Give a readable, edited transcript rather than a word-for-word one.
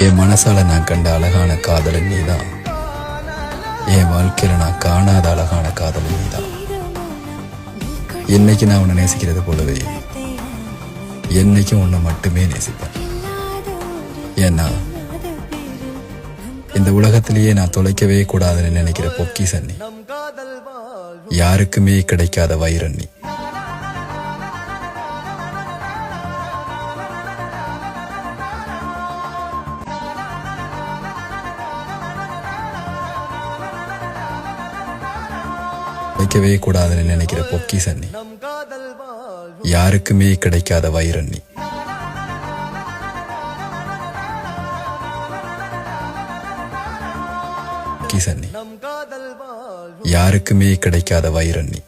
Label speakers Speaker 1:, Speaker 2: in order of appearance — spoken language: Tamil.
Speaker 1: என் மனசால நான் கண்ட அழகான காதலன் நீதான். என் வாழ்க்கையில நான் காணாத அழகான காதலன் நீதான். என்னைக்கு நான் உன்னை நேசிக்கிறது போலவே என்னைக்கும் உன்னை மட்டுமே நேசிப்பேன். ஏன்னா இந்த உலகத்திலேயே நான் தொலைக்கவே கூடாதுன்னு நினைக்கிற பொக்கிஷன் நீ. யாருக்குமே கிடைக்காத வைரன் நீ. தொலைக்கவே கூடாதுன்னு நினைக்கிற பொக்கிஷன் நீ. யாருக்குமே கிடைக்காத வைரன் நீ. பொக்கிஷன் நீ. யாருக்குமே கிடைக்காத வைரன் நீ.